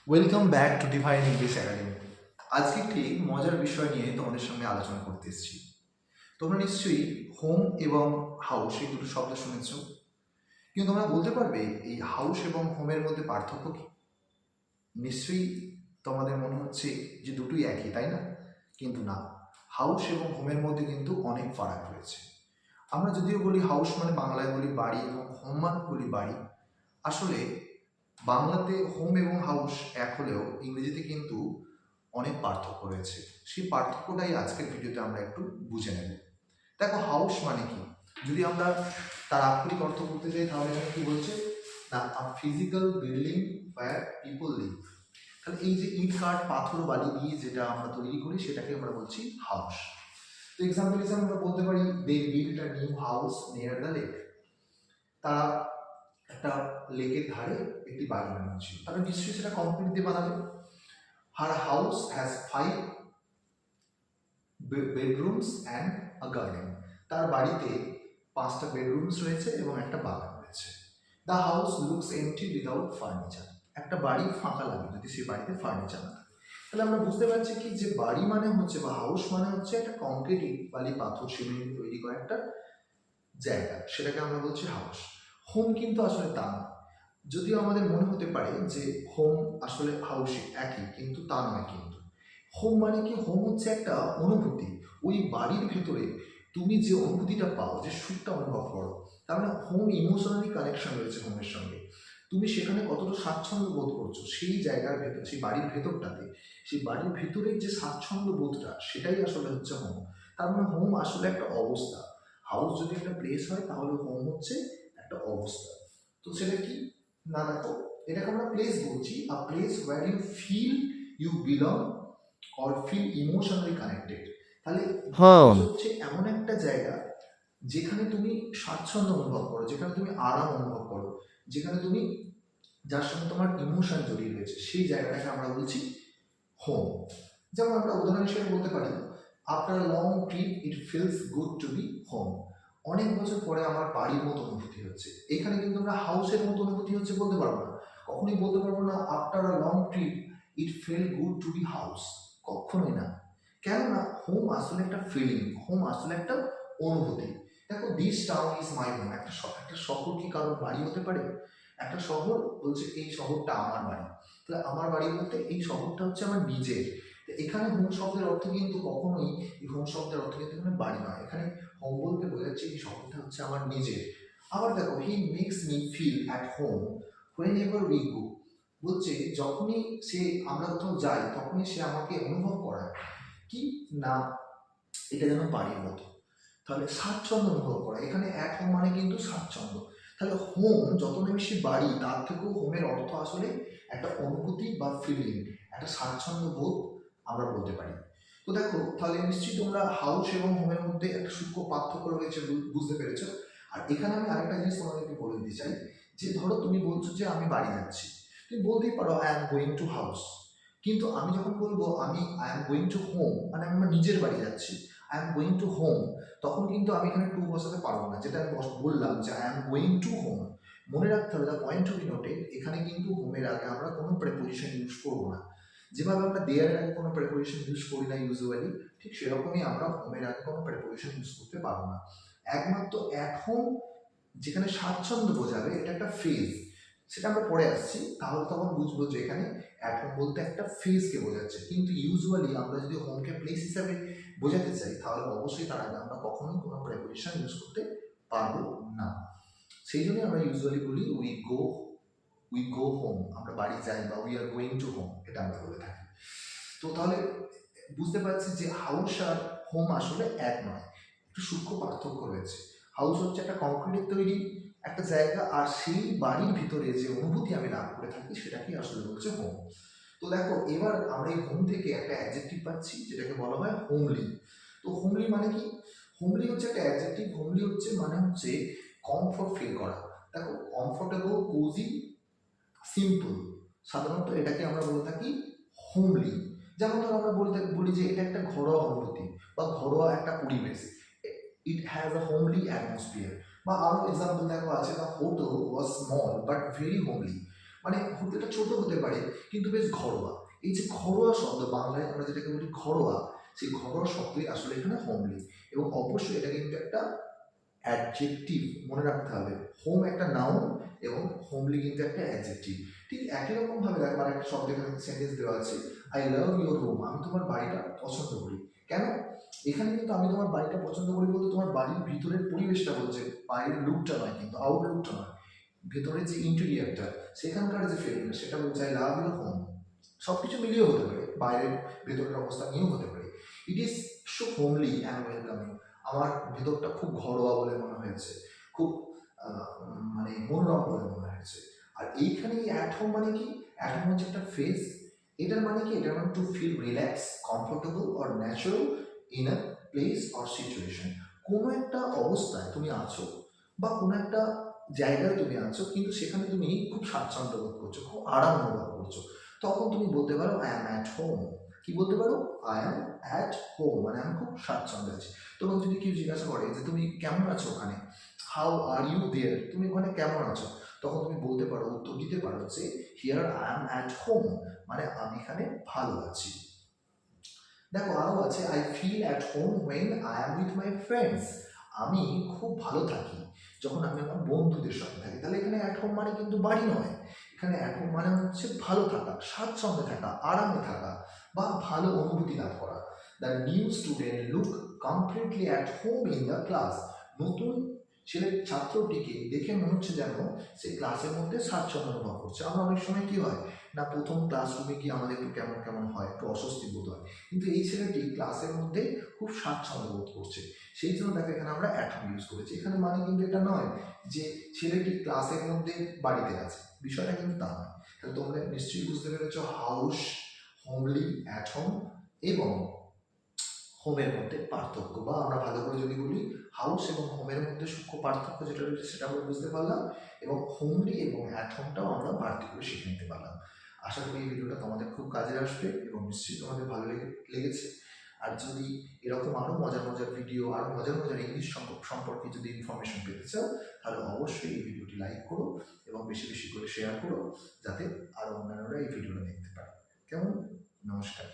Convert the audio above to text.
Welcome back to divine English academy. আজকে একটি মজার বিষয় নিয়ে তোমাদের সঙ্গে আলোচনা করতে এসেছি। তোমরা নিশ্চয়ই হোম এবং হাউস এই দুটো শব্দ শুনেছ, কিন্তু তোমরা বলতে পারবে এই হাউস এবং হোমের মধ্যে পার্থক্য কি? নিশ্চয়ই তোমাদের মনে হচ্ছে যে দুটোই একই, তাই না? কিন্তু না, হাউস এবং হোমের মধ্যে কিন্তু অনেক ফারাক রয়েছে। আমরা যদিও বলি হাউস মানে বাংলায় বলি বাড়ি এবং হোম মানে বলি বাড়ি, আসলে বাংলাতে হোম এবং হাউস এক হলেও ইংরেজিতে কিন্তু অনেক পার্থক্য রয়েছে। সেই পার্থক্যটাই আজকের ভিডিওতে আমরা একটু বুঝে নেব। দেখো, হাউস মানে কি, যদি আমরা তার আক্ষরিক অর্থ করতে চাই তাহলে এখানে কি বলছে না, a physical building where people live. তাহলে এই যে ইট কাঠ পাথর বালি দিয়ে যেটা আমরা তৈরি করি সেটাকে আমরা বলছি হাউস। তো এক্সাম্পল হিসেবে আমরা বলতে পারি they build a new house near the lake. তারা একটা লেকের ধারে একটি বাড়ি বানিয়েছিল, তারা নিশ্চয়ই সেটা কংক্রিট দিয়ে বানাবে। Her house has 5 bedrooms and a garden. তার বাড়িতে 5টা বেডরুমস রয়েছে এবং একটা বাগান রয়েছে। The house looks empty without furniture. একটা বাড়ি ফাঁকা লাগে যদি সেই বাড়িতে ফার্নিচার না থাকে। তাহলে আমরা বুঝতে পারছি কি যে বাড়ি মানে হচ্ছে বা হাউস মানে হচ্ছে একটা কংক্রিট ইট বালি পাথর সিমেন্ট তৈরি করা একটা জায়গা, সেটাকে আমরা বলছি হাউস। হোম কিন্তু আসলে তা না। যদিও আমাদের মনে হতে পারে যে হোম আসলে হাউসে একই, কিন্তু তা নয়। কিন্তু হোম মানে কি, হোম হচ্ছে একটা অনুভূতি। ওই বাড়ির ভেতরে তুমি যে অনুভূতিটা পাও, যে সুখটা অনুভব করো, তার মানে হোম ইমোশনালি কানেকশন রয়েছে হোমের সঙ্গে। তুমি সেখানে কতটা স্বাচ্ছন্দ্য বোধ করছো সেই জায়গার ভেতর, সেই বাড়ির ভেতরটাতে, সেই বাড়ির ভেতরের যে স্বাচ্ছন্দ্য বোধটা, সেটাই আসলে হচ্ছে হোম। তার মানে হোম আসলে একটা অবস্থা। হাউস যদি একটা প্লেস হয় তাহলে হোম হচ্ছে একটা অবস্থা। তো সেটা কি না, দেখো, এটাকে আমরা প্লেস বলছি, a place where you feel you belong or feel emotionally connected. তাহলে হাউস হ্যাঁ, হচ্ছে এমন একটা জায়গা যেখানে তুমি স্বাচ্ছন্দ্য অনুভব করো, যেখানে তুমি আরাম অনুভব করো, যেখানে তুমি যার সঙ্গে তোমার ইমোশন জড়িয়ে রয়েছে, সেই জায়গাটাকে আমরা বলছি হোম। যেমন আমরা উদাহরণ হিসেবে বলতে পারি, after long trip it feels good to be home. অনেক বছর পরে আমার বাড়ির মতো অনুভূতি হচ্ছে। এখানে কিন্তু আমরা হাউসের মতো অনুভূতি হচ্ছে বলতে পারবো না। কখনোই বলতে পারবো না after a long trip it feel good to be house. কখনোই না। কেননা হোম আসলে একটা ফিলিং, হোম আসলে একটা অনুভূতি। দেখো, this town is my home. একটা শহর কি কারোর বাড়ি হতে পারে? একটা শহর বলছে এই শহরটা আমার বাড়ি। তাহলে আমার বাড়ি বলতে এই শহরটা হচ্ছে আমার নিজের। এখানে হোম শব্দের অর্থ কিন্তু কখনোই, এই হোম শব্দের অর্থ কিন্তু এখানে বাড়ি নয়। এখানে হোম বলতে বোঝাচ্ছে এই শহরটা হচ্ছে আমার নিজের। আবার দেখো, he makes me feel at home whenever we go. বলছে যখনই সে, আমরা কোথাও যাই তখনই সে আমাকে অনুভব করায় কি না, এটা যেন বাড়ির মতো। তাহলে স্বাচ্ছন্দ্য অনুভব করা, এখানে অ্যাট হোম মানে কিন্তু স্বাচ্ছন্দ্য। তাহলে হোম যত না বেশি বাড়ি, তার থেকেও হোমের অর্থ আসলে একটা অনুভূতি বা ফিলিং, একটা স্বাচ্ছন্দ্য বোধ আমরা বলতে পারি। তো দেখো, তাহলে নিশ্চয়ই তোমরা হাউস এবং হোমের মধ্যে একটা সূক্ষ্ম পার্থক্য রয়েছে বুঝতে পেরেছো। আর এখানে আমি আরেকটা জিনিস তোমাদেরকে বলে দিতে চাই, যে ধরো তুমি বলছো যে আমি বাড়ি যাচ্ছি, তুমি বলতেই পারো I am going to house. কিন্তু আমি যখন বলবো আমি I am going to home, মানে আমি আমার নিজের বাড়ি যাচ্ছি, I am going to home, তখন কিন্তু আমি এখানে টু বসাতে পারবো না। যেটা আমি বললাম যে I am going to home, মনে রাখতে হবে, the point to be noted, এখানে কিন্তু হোমের আগে আমরা কোনো প্রেপোজিশন ইউজ করবো না। যেভাবে আমরা দেয়ার আগে কোনো প্রেপোজিশন ইউজ করি না ইউজুয়ালি, ঠিক সেরকমই আমরা হোমের আগে কোনো প্রেপোজিশন ইউজ করতে পারবো না। একমাত্র অ্যাট হোম যেখানে স্বাচ্ছন্দ্য বোঝাবে, এটা একটা ফেজ, সেটা আমরা পরে আসছি, তাহলে তখন বুঝবো যে এখানে অ্যাট হোম বলতে একটা ফেজকে বোঝাচ্ছে। কিন্তু ইউজুয়ালি আমরা যদি হোমকে প্লেস হিসাবে বোঝাতে চাই তাহলে অবশ্যই তার আগে আমরা কখনোই কোনো প্রেপোজিশন ইউজ করতে পারবো না। সেই জন্যই আমরা ইউজুয়ালি বলি উই গো হোম, আমরা বাড়ি যাই, বা we are going to home, এটা আমরা বলে থাকি। তো তাহলে বুঝতে পারছি যে হাউস আর হোম আসলে এক নয়, একটু সূক্ষ্ম পার্থক্য রয়েছে। হাউস হচ্ছে একটা কংক্রিটের তৈরি একটা জায়গা, আর সেই বাড়ির ভিতরে যে অনুভূতি আমি লাভ করে থাকি সেটাকেই আসলে বলছে হোম। তো দেখো, এবার আমরা এই হোম থেকে একটা অ্যাডজেক্টিভ পাচ্ছি যেটাকে বলা হয় হোমলি। তো হোমলি মানে কি? হোমলি হচ্ছে একটা অ্যাডজেক্টিভ। হোমলি হচ্ছে মানে হচ্ছে কমফোর্ট ফিল করা। দেখো, কমফোর্টেবল, কোজি, সিম্পল, সাধারণত এটাকে আমরা বলে থাকি হোমলি। যেমন ধরো আমরা বলি যে এটা একটা ঘরোয়া অনুভূতি বা ঘরোয়া একটা পরিবেশ, it has a homely atmosphere. বা আরো এক্সাম্পল দেখো আছে, the hotel was small but very homely. মানে হোটেলটা ছোট হতে পারে কিন্তু বেশ ঘরোয়া। এই যে ঘরোয়া শব্দ, বাংলায় আমরা যেটাকে বলি ঘরোয়া, সেই ঘরোয়া শব্দই আসলে এখানে হোমলি। এবং অবশ্যই এটা কিন্তু একটা অ্যাডজেক্টিভ, মনে রাখতে হবে। হোম একটা নাউন এবং হোমলি কিন্তু একটা অ্যাডজেক্টিভ। ঠিক একই রকম ভাবে দেখো আর একটা শব্দ এখানে সেন্টেন্স দেওয়া আছে, আই লাভ ইউর রুম, আমি তোমার বাড়িটা পছন্দ করি। কেন? এখানে কিন্তু আমি তোমার বাড়িটা পছন্দ করি বলতে তোমার বাড়ির ভিতরের পরিবেশটা বলছে, বাইরের লুকটা নয়, কিন্তু আউট লুকটা নয়, ভেতরের যে ইন্টেরিয়ারটা, সেখানকার যে ফিলিংটা, সেটা বলছে আই লাভ ইউর হোম। সব কিছু মিলিয়েও হতে পারে, বাইরের ভেতরের অবস্থা নিয়েও হতে পারে। It is so homely and welcoming, আমার ভেতরটা খুব ঘরোয়া বলে মনে হয়েছে, খুব মানে মনোরম বলে মনে হয়েছে। আর এইখানে এই অ্যাট হোম মানে কি? অ্যাট হোম হচ্ছে একটা ফ্রেজ। এটার মানে কি? এটার মানে to feel relax, comfortable or natural in a place or situation. কোনো একটা অবস্থায় তুমি আছো বা কোনো একটা জায়গায় তুমি আছো, কিন্তু সেখানে তুমি খুব স্বাচ্ছন্দ্য বোধ করছো, খুব আরাম অনুভব করছো, তখন তুমি বলতে পারো আই অ্যাম অ্যাট হোম। কি বলতে পারো? আই অ্যাম অ্যাট হোম, মানে আমি খুব স্বাচ্ছন্দ্যে আছি। তোমাকে যদি কেউ জিজ্ঞাসা করে যে তুমি কেমন আছো ওখানে, হাউ আর ইউ দেয়ার, তুমি ওখানে কেমন আছো, তখন তুমি বলতে পারো, উত্তর দিতে পারো যে here I am at home, মানে আমি এখানে ভালো আছি। দেখো আরও আছে, I feel at home when I am with my friends, আমি খুব ভালো থাকি যখন আমি আমার বন্ধুদের সঙ্গে থাকি। তাহলে এখানে অ্যাট হোম মানে কিন্তু বাড়ি নয়, এখানে অ্যাট হোম মানে হচ্ছে ভালো থাকা, স্বাচ্ছন্দ্যে থাকা, আরামে থাকা বা ভালো অনুভূতি লাভ করা। The new student look completely at home in the class, নতুন ছাত্রটিকে দেখে মনে হচ্ছে যেন সে ক্লাসের মধ্যে স্বাচ্ছন্দ্য অনুভব করছে। আমরা অনেক সময় কি হয় না, প্রথম ক্লাসরুমে গিয়ে আমাদের একটু কেমন কেমন হয়, একটু অস্বস্তি বোধ হয়, কিন্তু এই ছেলেটি ক্লাসের মধ্যে খুব স্বাচ্ছন্দ্য বোধ করছে, সেই জন্য তাকে এখানে আমরা অ্যাট হোম ইউজ করেছি। এখানে মানে কিন্তু এটা নয় যে ছেলেটি ক্লাসের মধ্যে বাড়িতে আছে, বিষয়টা কিন্তু তা নয়। তাহলে তোমরা নিশ্চয়ই বুঝতে পেরেছ হাউস, হোমলি, অ্যাট হোম এবং হোমের মধ্যে পার্থক্য, বা আমরা ভালো করে যদি বলি হাউস এবং হোমের মধ্যে সূক্ষ্ম পার্থক্য যেটা রয়েছে সেটা আমরা বুঝতে পারলাম, এবং হোমলি এবং অ্যাট হোমটাও আমরা বাড়তি করে শিখে নিতে পারলাম। আশা করি এই ভিডিওটা তোমাদের খুব কাজে আসবে এবং নিশ্চয়ই তোমাদের ভালো লেগেছে। আর যদি এরকম আরও মজার মজার ভিডিও, আরও মজার মজার ইংলিশ সম্পর্কে যদি ইনফরমেশন পেতে চাও, তাহলে অবশ্যই এই ভিডিওটি লাইক করো এবং বেশি বেশি করে শেয়ার করো, যাতে আরও অন্যান্যরা এই ভিডিওটা দেখতে পারে। কেমন? নমস্কার।